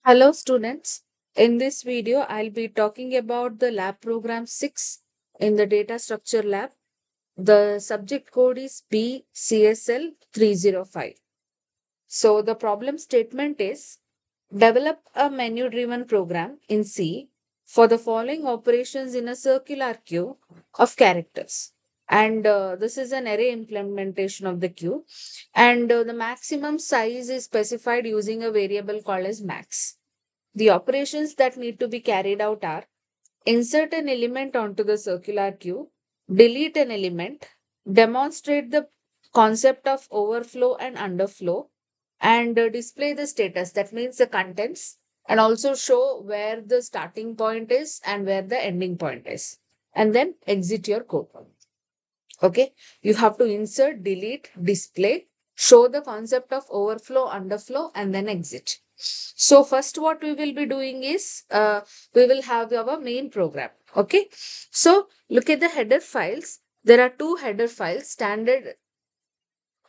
Hello students. In this video, I'll be talking about the lab program 6 in the data structure lab. The subject code is BCSL 305. So the problem statement is develop a menu driven program in C for the following operations in a circular queue of characters. And this is an array implementation of the queue. And the maximum size is specified using a variable called as max. The operations that need to be carried out are insert an element onto the circular queue, delete an element, demonstrate the concept of overflow and underflow, and display the status. That means the contents, and also show where the starting point is and where the ending point is. And then exit your code. Okay, you have to insert, delete, display, show the concept of overflow, underflow, and then exit. So first what we will be doing is we will have our main program. Okay, so look at the header files. There are two header files, standard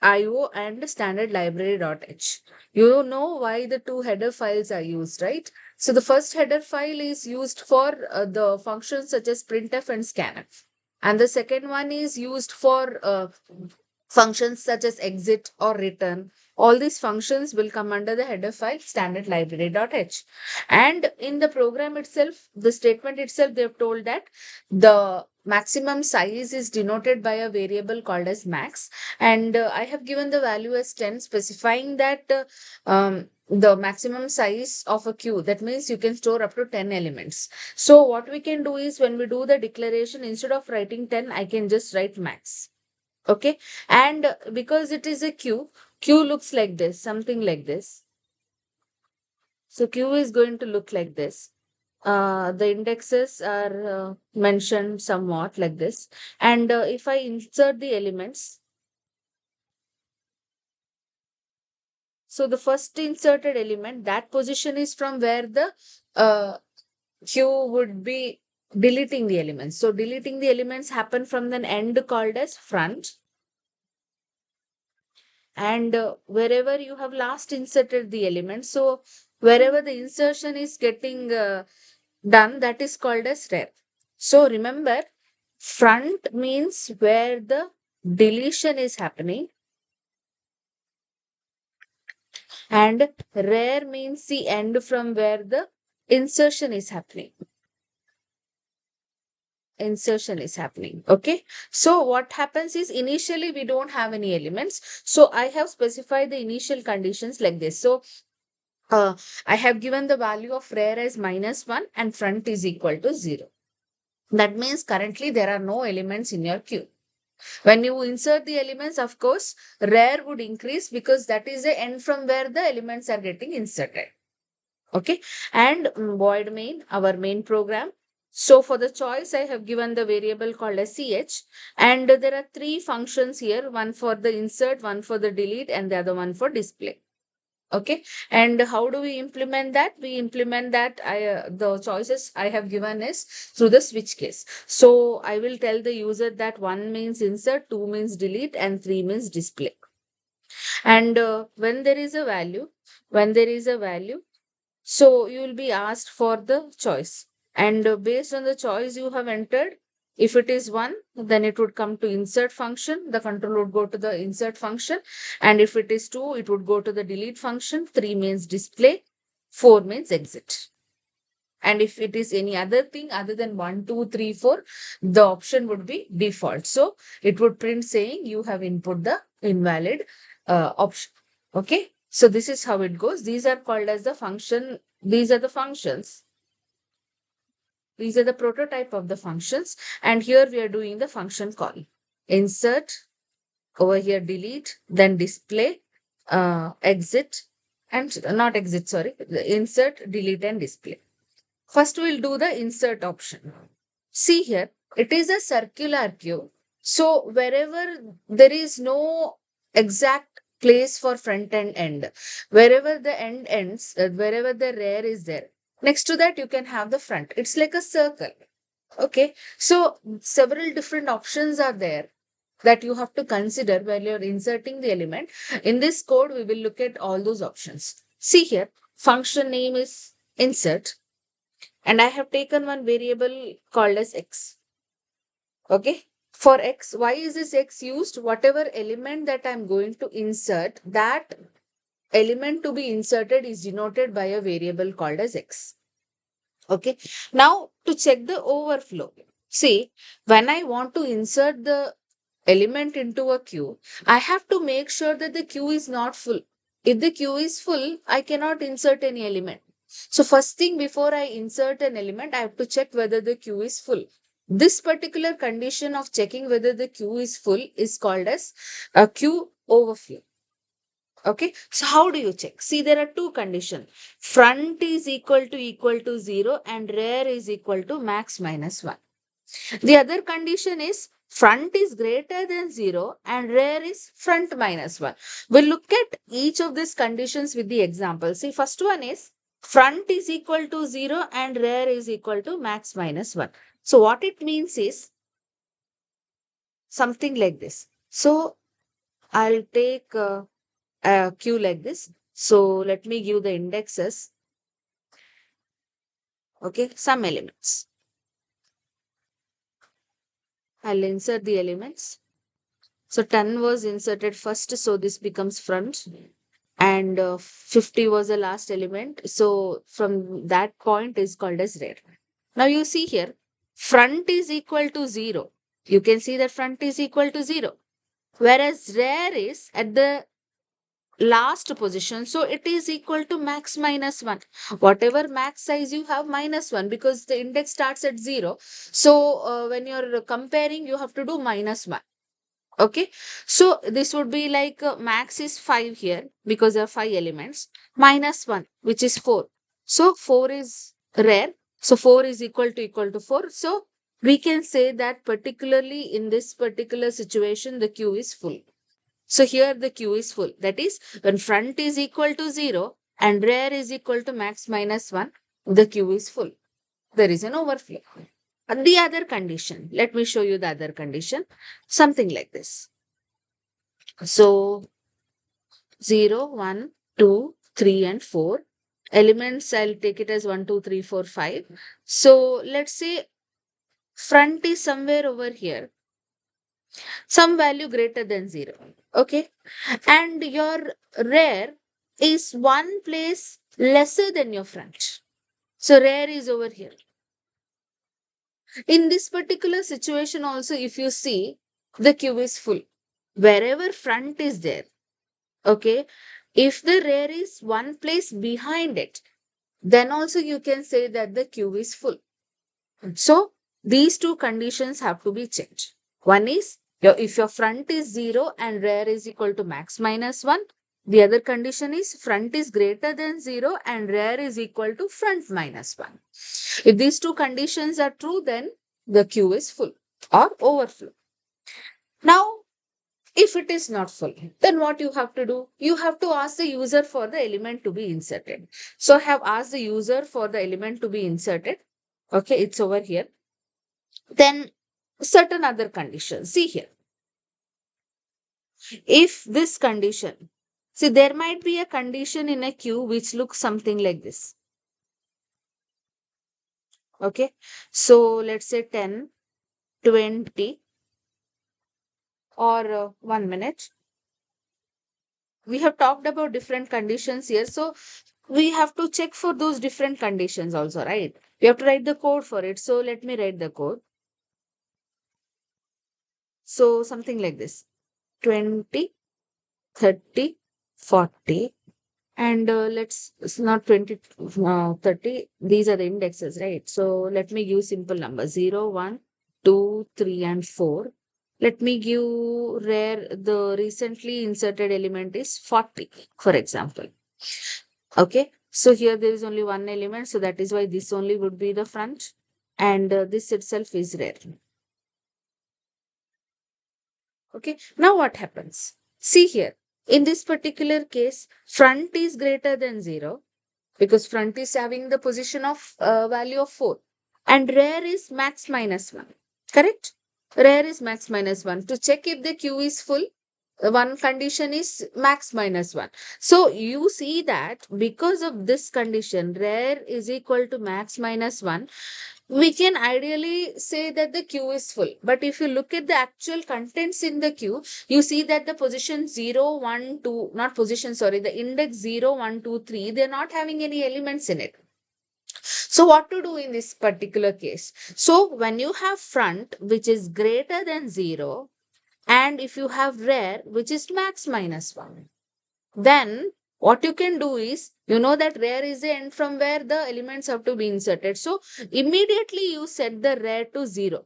IO and standard library.h. You know why the two header files are used, right? So the first header file is used for the functions such as printf and scanf. And the second one is used for functions such as exit or return. All these functions will come under the header file standard library.h. And in the program itself, the statement itself, they've told that the maximum size is denoted by a variable called as max. And I have given the value as 10, specifying that the maximum size of a queue, that means you can store up to 10 elements. So what we can do is when we do the declaration, instead of writing 10, I can just write max. Okay, and because it is a queue looks like this, something like this. So queue is going to look like this. The indexes are mentioned somewhat like this. And if I insert the elements, so the first inserted element, that position is from where the uh, queue would be deleting the elements. So deleting the elements happen from the end called as front. And wherever you have last inserted the element, so wherever the insertion is getting done, that is called as rear. So remember, front means where the deletion is happening, and rear means the end from where the insertion is happening. Okay, so what happens is initially we don't have any elements, so I have specified the initial conditions like this. So I have given the value of rear as -1 and front is equal to 0. That means currently there are no elements in your queue. When you insert the elements, of course, rear would increase because that is the end from where the elements are getting inserted. Okay, and void main, our main program. So for the choice, I have given the variable called as ch, and there are three functions here, one for the insert, one for the delete, and the other one for display. Okay, and how do we implement that? We implement that the choices I have given is through the switch case. So I will tell the user that 1 means insert, 2 means delete, and 3 means display. And when there is a value, so you will be asked for the choice. And based on the choice you have entered, if it is 1, then it would come to insert function. The control would go to the insert function. And if it is 2, it would go to the delete function. 3 means display. 4 means exit. And if it is any other thing other than 1, 2, 3, 4, the option would be default. So it would print saying you have input the invalid option. Okay. So this is how it goes. These are called as the function. These are the functions. These are the prototype of the functions. And here we are doing the function call. Insert, over here delete, then display, exit, and not exit, sorry, insert, delete, and display. First, we'll do the insert option. See here, it is a circular queue. So wherever there is no exact place for front and end, wherever the end ends, wherever the rear is there, next to that you can have the front. It's like a circle. Okay, so several different options are there that you have to consider while you're inserting the element. In this code, we will look at all those options. See here, function name is insert, and I have taken one variable called as x. Okay. For x, why is this x used? Whatever element that I'm going to insert, that element to be inserted is denoted by a variable called as x. Okay. Now to check the overflow, see, when I want to insert the element into a queue, I have to make sure that the queue is not full. If the queue is full, I cannot insert any element. So first thing, before I insert an element, I have to check whether the queue is full. This particular condition of checking whether the queue is full is called as a queue overflow. Okay, so how do you check? See, there are two conditions. Front is equal to 0 and rear is equal to max minus 1. The other condition is front is greater than 0 and rear is front minus 1. We'll look at each of these conditions with the example. See, first one is front is equal to 0 and rear is equal to max minus 1. So what it means is something like this. So I'll take a queue like this. So let me give the indexes. Okay, some elements. I'll insert the elements. So 10 was inserted first, so this becomes front. And 50 was the last element. So from that point is called as rear. Now you see here, front is equal to 0. You can see that front is equal to 0. Whereas rear is at the last position. So it is equal to max minus 1. Whatever max size you have, minus 1, because the index starts at 0. So when you're comparing, you have to do minus 1. Okay. So this would be like max is 5 here because there are 5 elements, minus 1, which is 4. So 4 is rare. So 4 is equal to 4. So we can say that particularly in this particular situation, the queue is full. So here the queue is full. That is, when front is equal to 0 and rear is equal to max minus 1, the queue is full. There is an overflow. And the other condition, let me show you the other condition, something like this. So 0, 1, 2, 3 and 4. Elements, I'll take it as 1, 2, 3, 4, 5. So let's say front is somewhere over here, some value greater than 0. Okay. And your rear is one place lesser than your front. So rear is over here. In this particular situation also, if you see, the queue is full. Wherever front is there, okay, if the rear is one place behind it, then also you can say that the queue is full. So these two conditions have to be checked. One is if your front is 0 and rear is equal to max minus 1. The other condition is front is greater than 0 and rear is equal to front minus 1. If these two conditions are true, then the queue is full or overflow. Now, if it is not full, then what you have to do? You have to ask the user for the element to be inserted. So I have asked the user for the element to be inserted. Okay, it's over here. Then certain other conditions. See here. If this condition, see, there might be a condition in a queue which looks something like this. Okay. So let's say 10, 20, or 1 minute. We have talked about different conditions here. So we have to check for those different conditions also, right? We have to write the code for it. So let me write the code. So something like this, 20, 30, 40. And it's not 20, 30. These are the indexes, right? So let me give simple numbers 0, 1, 2, 3, and 4. Let me give rare, the recently inserted element is 40, for example. Okay. So here there is only one element. So that is why this only would be the front. And this itself is rare. Okay. Now what happens? See here. In this particular case, front is greater than 0 because front is having the position of value of 4 and rear is max minus 1. Correct? Rear is max minus 1. To check if the queue is full, one condition is max minus 1. So you see that because of this condition, rare is equal to max minus 1, we can ideally say that the queue is full. But if you look at the actual contents in the queue, you see that the position 0, 1, 2, not position, sorry, the index 0, 1, 2, 3, they're not having any elements in it. So what to do in this particular case? So when you have front, which is greater than 0, and if you have rare, which is max minus 1, then what you can do is, you know that rare is the end from where the elements have to be inserted. So immediately you set the rare to 0.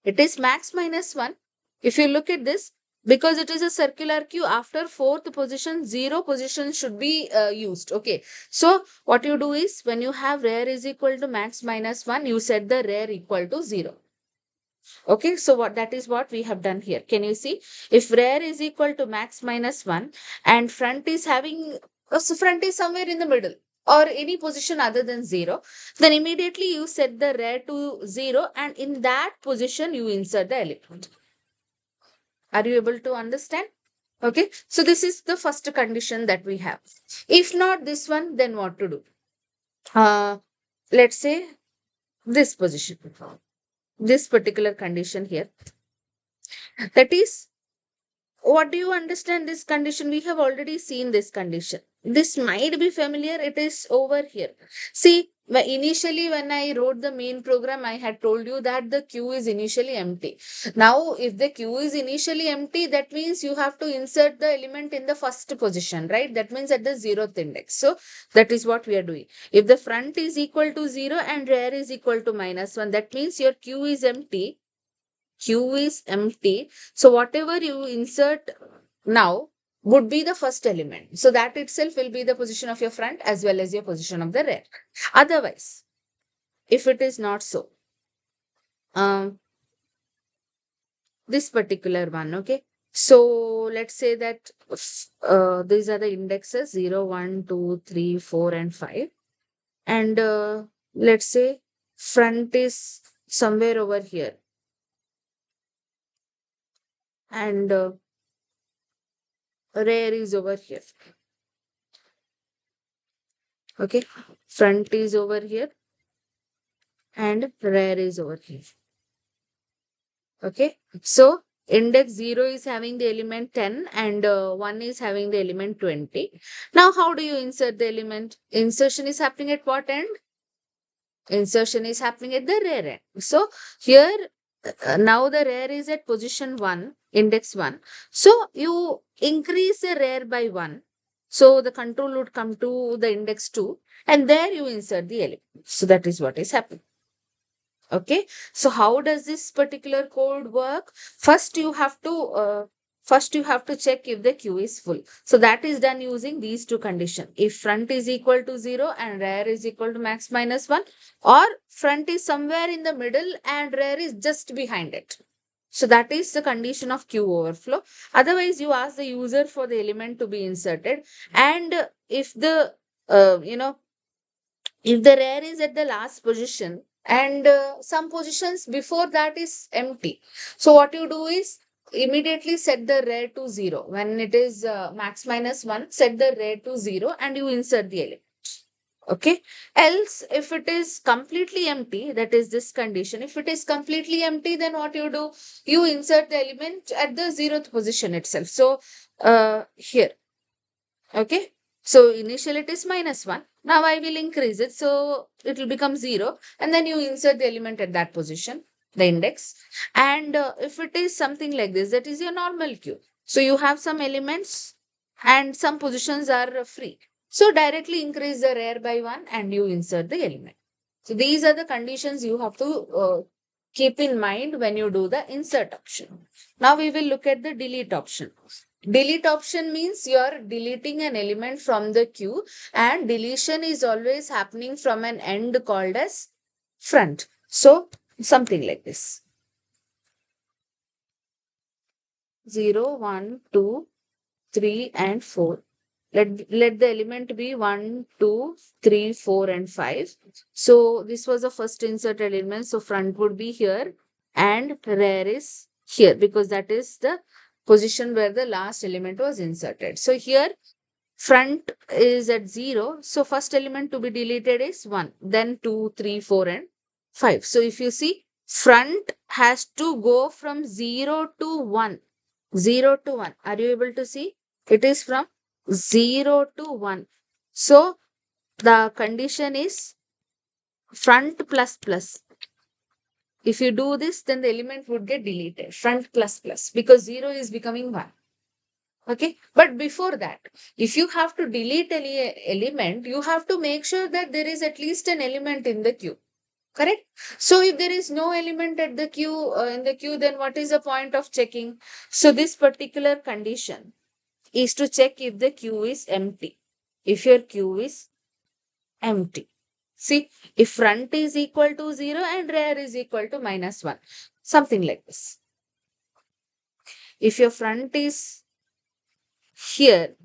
It is max minus 1. If you look at this, because it is a circular queue, after fourth position, 0 position should be used. Okay. So what you do is, when you have rare is equal to max minus 1, you set the rare equal to 0. Okay, so that is what we have done here. Can you see? If rare is equal to max minus 1 and front is having, so front is somewhere in the middle or any position other than 0, then immediately you set the rare to 0 and in that position you insert the element. Are you able to understand? Okay, so this is the first condition that we have. If not this one, then what to do? Let's say this position, this particular condition here. That is, what do you understand this condition? We have already seen this condition. This might be familiar. It is over here. See, initially when I wrote the main program, I had told you that the queue is initially empty. Now, if the queue is initially empty, that means you have to insert the element in the first position, right? That means at the 0th index. So that is what we are doing. If the front is equal to 0 and rare is equal to minus 1, that means your queue is empty. Queue is empty. So whatever you insert now would be the first element. So that itself will be the position of your front as well as your position of the rear. Otherwise, if it is not so, this particular one, okay. So let's say that these are the indexes 0, 1, 2, 3, 4 and 5. And let's say front is somewhere over here. And rear is over here. Okay, front is over here and rear is over here. Okay, so index 0 is having the element 10 and 1 is having the element 20. Now, how do you insert the element? Insertion is happening at what end? Insertion is happening at the rear end. So here, now the rear is at position 1, index 1. So you increase the rear by 1. So the control would come to the index 2 and there you insert the element. So that is what is happening. Okay, so how does this particular code work? First you have to check if the queue is full. So that is done using these two conditions. If front is equal to 0 and rear is equal to max minus 1, or front is somewhere in the middle and rear is just behind it. So that is the condition of queue overflow. Otherwise, you ask the user for the element to be inserted, and if the if the rear is at the last position and some positions before that is empty, so what you do is immediately set the rear to 0. When it is max minus 1, set the rear to 0 and you insert the element. Okay, else if it is completely empty, that is this condition, if it is completely empty, then what you do, you insert the element at the 0th position itself. So here, okay, so initially it is minus 1. Now I will increase it. So it will become 0. And then you insert the element at that position, the index. And if it is something like this, that is your normal queue. So you have some elements and some positions are free. So directly increase the rear by 1 and you insert the element. So these are the conditions you have to keep in mind when you do the insert option. Now we will look at the delete option. Delete option means you are deleting an element from the queue, and deletion is always happening from an end called as front. So something like this. 0, 1, 2, 3 and 4. Let the element be 1, 2, 3, 4 and 5. So this was the first insert element. So front would be here and rear is here because that is the position where the last element was inserted. So here front is at 0. So first element to be deleted is 1, then 2, 3, 4 and 5. So if you see, front has to go from 0 to 1. 0 to 1. Are you able to see? It is from 0 to 1. So the condition is front plus plus. If you do this, then the element would get deleted. Front plus plus, because 0 is becoming 1. Okay. But before that, if you have to delete any element, you have to make sure that there is at least an element in the queue. Correct? So if there is no element at the queue, in the queue, then what is the point of checking? So this particular condition is to check if the queue is empty. If your queue is empty. See, if front is equal to 0 and rear is equal to -1, something like this. If your front is here,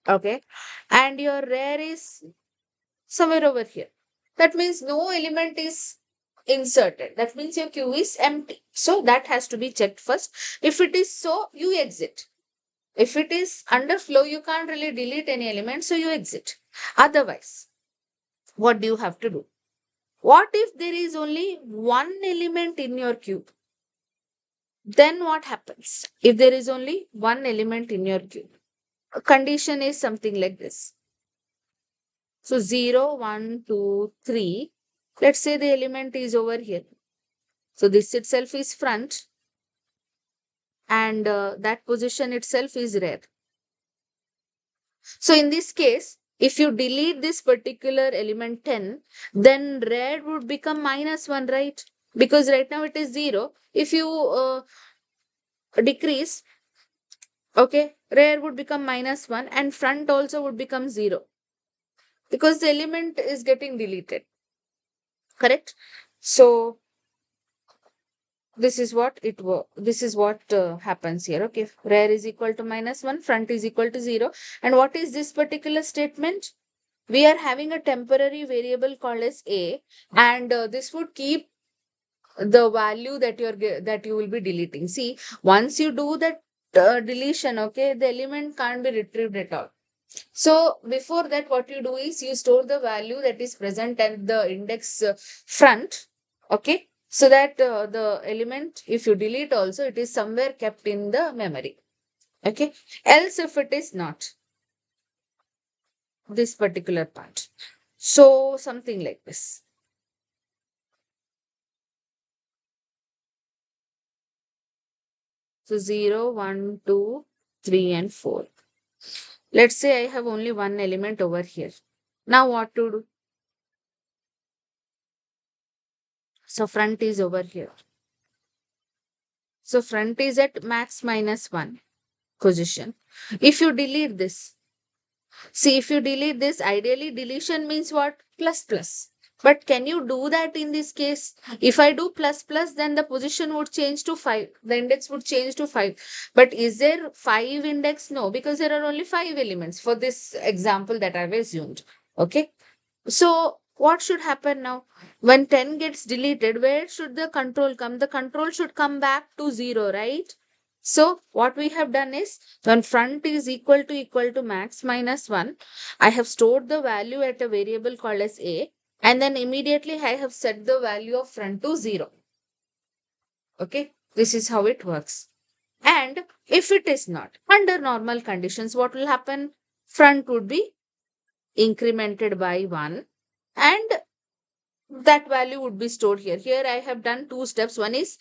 okay, and your rear is somewhere over here, that means no element is inserted. That means your queue is empty. So that has to be checked first. If it is so, you exit. If it is underflow, you can't really delete any element, so you exit. Otherwise, what do you have to do? What if there is only one element in your queue? Then what happens? If there is only one element in your queue, a condition is something like this. So 0, 1, 2, 3. Let's say the element is over here. So this itself is front, and that position itself is rear. So in this case, if you delete this particular element 10, then rear would become -1, right? Because right now it is 0. If you decrease, okay, rear would become -1 and front also would become 0, because the element is getting deleted. Correct? So this is what happens here. Okay, rear is equal to -1, front is equal to 0. And what is this particular statement? We are having a temporary variable called as a, and this would keep the value that you will be deleting. See, once you do that deletion, okay, the element can't be retrieved at all. So before that, what you do is you store the value that is present at the index front, okay, so that the element, if you delete also, it is somewhere kept in the memory. Okay. Else if it is not this particular part, so something like this. So 0, 1, 2, 3 and 4. Let's say I have only one element over here. Now what to do? So front is over here. So front is at max -1 position. If you delete this, see, if you delete this, ideally deletion means what? Plus plus. But can you do that in this case? If I do plus plus, then the position would change to 5. The index would change to 5. But is there 5 index? No, because there are only 5 elements for this example that I've assumed. Okay. So what should happen now? When 10 gets deleted, where should the control come? The control should come back to 0, right? So what we have done is, when front is equal to max -1, I have stored the value at a variable called as a, and then immediately I have set the value of front to 0. Okay, this is how it works. And if it is not, under normal conditions, what will happen? Front would be incremented by 1, and that value would be stored here. Here I have done two steps. One is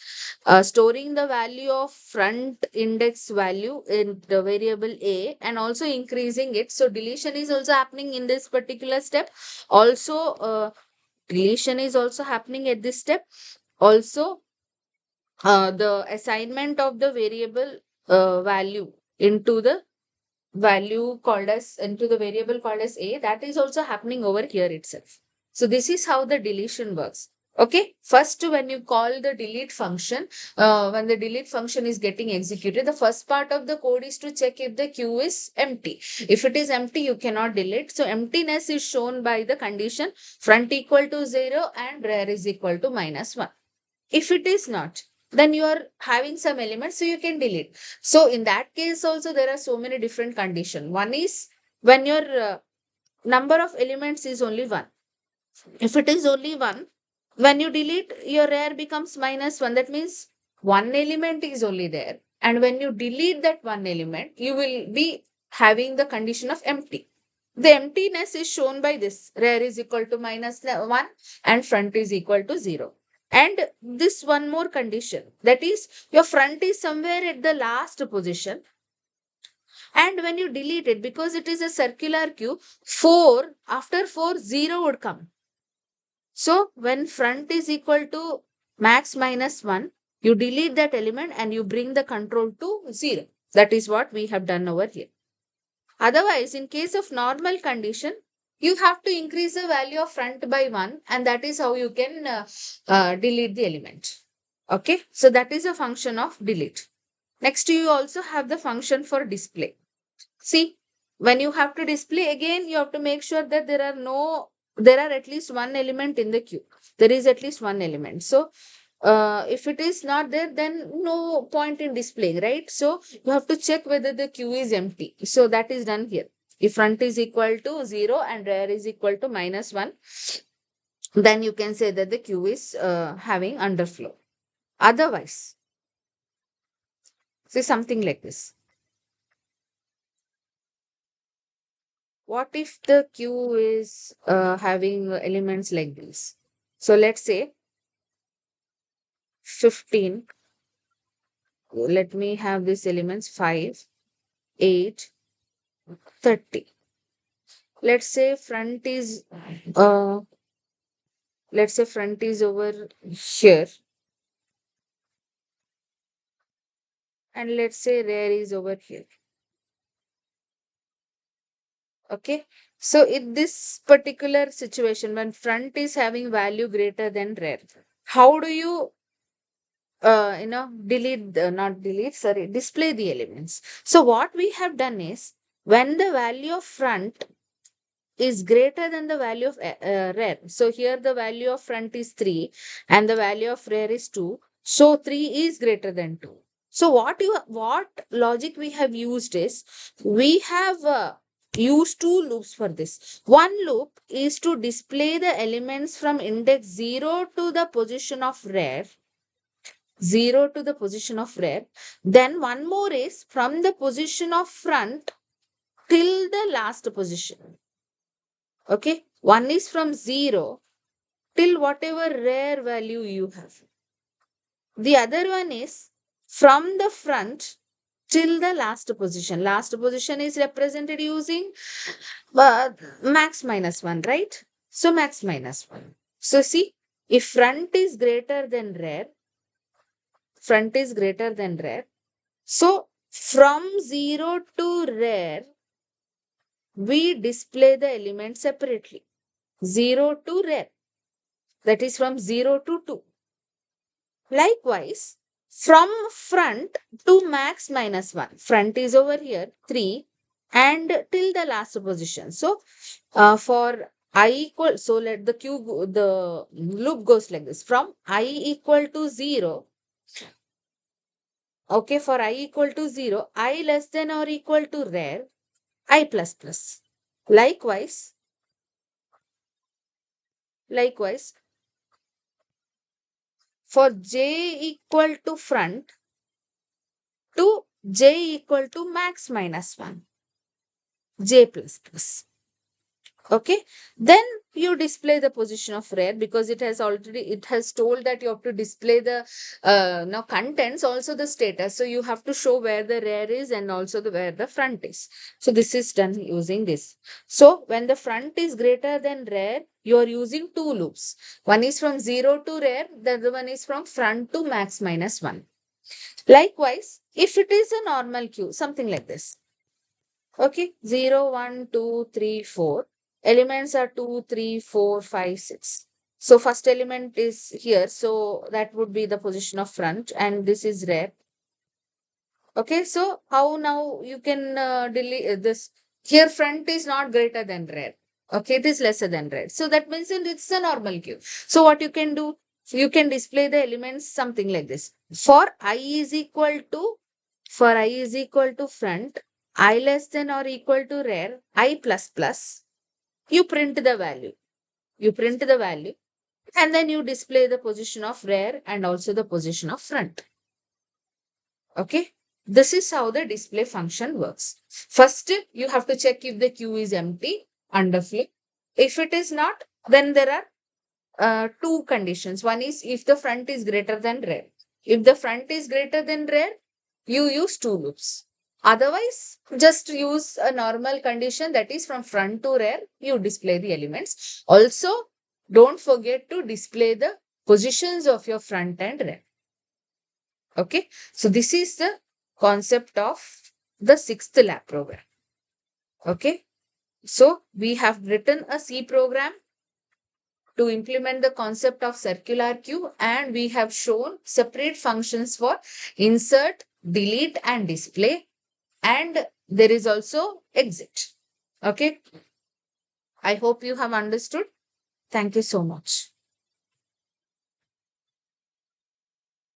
storing the value of front index value in the variable a, and also increasing it. So deletion is also happening in this particular step. Also deletion is also happening at this step. Also the assignment of the variable value into the variable called as a, that is also happening over here itself. So this is how the deletion works. Okay, first when you call the delete function, when the delete function is getting executed, the first part of the code is to check if the queue is empty. If it is empty, you cannot delete. So emptiness is shown by the condition front equal to 0 and rear is equal to -1. If it is not, then you are having some elements, so you can delete. So in that case also there are so many different conditions. One is when your number of elements is only one. If it is only one, when you delete, your rare becomes -1. That means one element is only there. And when you delete that one element, you will be having the condition of empty. The emptiness is shown by this. Rare is equal to -1 and front is equal to 0. And this one more condition, that is your front is somewhere at the last position. And when you delete it, because it is a circular queue, 4, after 4, 0 would come. So when front is equal to max -1, you delete that element and you bring the control to 0. That is what we have done over here. Otherwise, in case of normal condition, you have to increase the value of front by 1, and that is how you can delete the element. Okay, so that is a function of delete. Next, you also have the function for display. See, when you have to display, again, you have to make sure that there are at least one element in the queue. There is at least one element. So, if it is not there, then no point in displaying, right? So, you have to check whether the queue is empty. So, that is done here. If front is equal to 0 and rear is equal to -1, then you can say that the queue is having underflow. Otherwise, say something like this. What if the queue is having elements like this? So let's say 15. Let me have these elements 5, 8, 30. Let's say front is over here, and let's say rear is over here. Okay. So in this particular situation, when front is having value greater than rear, how do you not delete, sorry, display the elements? So what we have done is, when the value of front is greater than the value of rear, so here the value of front is 3 and the value of rear is 2, so 3 is greater than 2. So what logic we have used is, we have used two loops for this. One loop is to display the elements from index 0 to the position of rear, 0 to the position of rear. Then one more is from the position of front till the last position. Okay. One is from 0 till whatever rear value you have. The other one is from the front till the last position. Last position is represented using max -1, right? So max -1. So see, if front is greater than rear, front is greater than rear. So from 0 to rear, we display the element separately. 0 to rear. That is from 0 to 2. Likewise, from front to max -1. Front is over here, 3, and till the last position. So, for I equal, so let the loop goes like this. From I equal to 0, okay, for I equal to 0, I less than or equal to rear, I plus plus. Likewise, for j equal to front to j equal to max -1, j plus plus. Okay, then you display the position of rear, because it has told that you have to display the now contents, also the status. So you have to show where the rear is and also where the front is. So this is done using this. So when the front is greater than rear, you are using two loops. One is from 0 to rear, the other one is from front to max -1. Likewise, if it is a normal queue, something like this. Okay, 0, 1, 2, 3, 4. Elements are 2, 3, 4, 5, 6. So first element is here. So that would be the position of front, and this is rear. Okay, so how now you can delete this? Here front is not greater than rear. Okay, it is lesser than rear. So that means it's a normal queue. So what you can do? you can display the elements something like this. For I is equal to, for I is equal to front, I less than or equal to rare, I plus plus, you print the value. You print the value and then you display the position of rare and also the position of front. Okay. This is how the display function works. First, you have to check if the queue is empty, underflow. If it is not, then there are two conditions. One is if the front is greater than rare. If the front is greater than rare, you use two loops. Otherwise, just use a normal condition, that is from front to rare, you display the elements. Also, don't forget to display the positions of your front and rare. Okay, so this is the concept of the sixth lab program. Okay, so we have written a C program to implement the concept of circular queue, and we have shown separate functions for insert, delete and display, and there is also exit. Okay, I hope you have understood. Thank you so much.